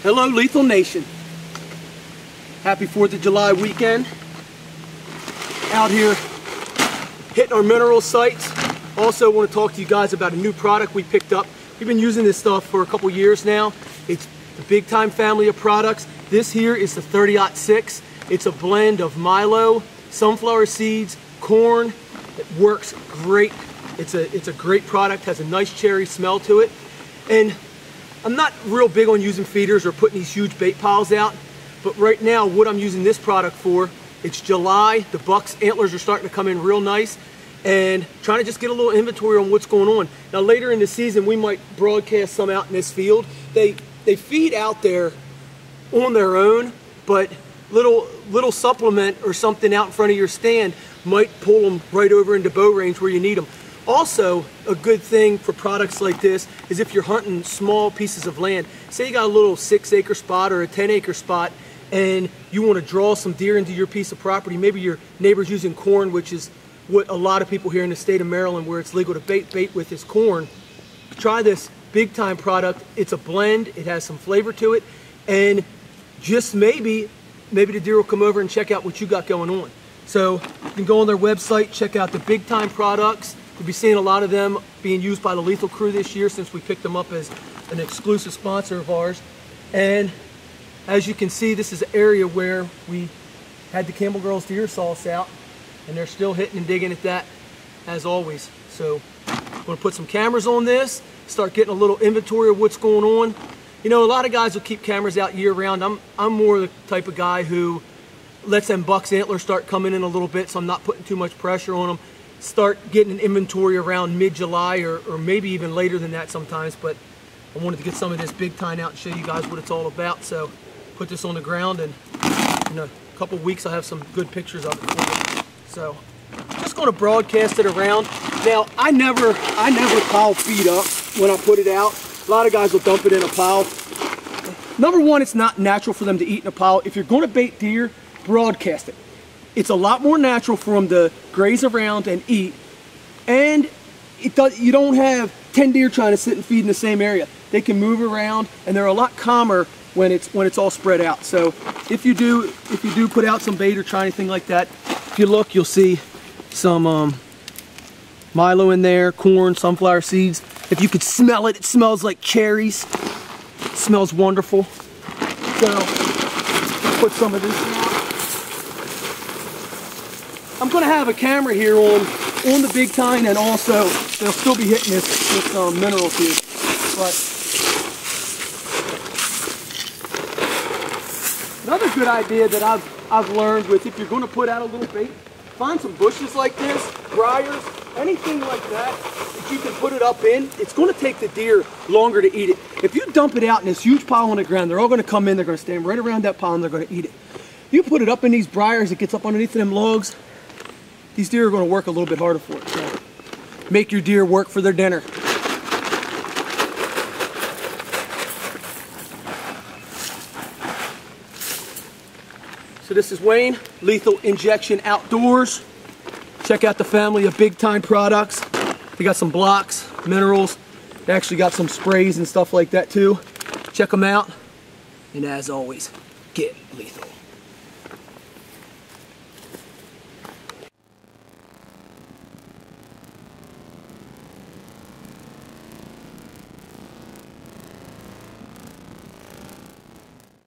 Hello Lethal Nation. Happy 4th of July weekend. Out here hitting our mineral sites. Also want to talk to you guys about a new product we picked up. We've been using this stuff for a couple years now. It's the Big Tine family of products. This here is the 30-06. It's a blend of Milo, sunflower seeds, corn. It works great. It's a great product, has a nice cherry smell to it. And I'm not real big on using feeders or putting these huge bait piles out, but right now what I'm using this product for, it's July, the bucks antlers are starting to come in real nice, and trying to just get a little inventory on what's going on. Now later in the season we might broadcast some out in this field. They feed out there on their own, but little supplement or something out in front of your stand might pull them right over into bow range where you need them. Also, a good thing for products like this is if you're hunting small pieces of land. Say you got a little 6-acre spot or a 10-acre spot and you want to draw some deer into your piece of property. Maybe your neighbor's using corn, which is what a lot of people here in the state of Maryland, where it's legal to bait with, is corn. Try this Big Tine product. It's a blend. It has some flavor to it, and just maybe the deer will come over and check out what you got going on. So you can go on their website, check out the Big Tine products. You'll be seeing a lot of them being used by the Lethal crew this year since we picked them up as an exclusive sponsor of ours. And as you can see, this is an area where we had the Campbell Girls deer sauce out, and they're still hitting and digging at that as always. So I'm going to put some cameras on this, start getting a little inventory of what's going on. You know, a lot of guys will keep cameras out year round. I'm more the type of guy who lets them bucks antlers start coming in a little bit, so I'm not putting too much pressure on them. Start getting an inventory around mid-July or maybe even later than that sometimes, but I wanted to get some of this Big Tine out and show you guys what it's all about. So put this on the ground, and in a couple weeks I'll have some good pictures of it for you. So just going to broadcast it around. Now I never pile feed up when I put it out. A lot of guys will dump it in a pile. Number one, it's not natural for them to eat in a pile. If you're going to bait deer, broadcast it. It's a lot more natural for them to graze around and eat, and you don't have 10 deer trying to sit and feed in the same area. They can move around, and they're a lot calmer when it's all spread out. So if you do put out some bait or try anything like that, if you look, you'll see some Milo in there, corn, sunflower seeds. If you could smell it, it smells like cherries. It smells wonderful. So put some of this out. I'm going to have a camera here on the Big Tine, and also they'll still be hitting this mineral here. But another good idea that I've learned with, if you're going to put out a little bait, find some bushes like this, briars, anything like that you can put it up in. It's going to take the deer longer to eat it. If you dump it out in this huge pile on the ground, they're all going to come in, they're going to stand right around that pile, and they're going to eat it. You put it up in these briars, it gets up underneath them logs, these deer are going to work a little bit harder for it. So make your deer work for their dinner. So this is Wayne, Lethal Injection Outdoors. Check out the family of Big Tine products. They got some blocks, minerals. They actually got some sprays and stuff like that too. Check them out. And as always, get lethal.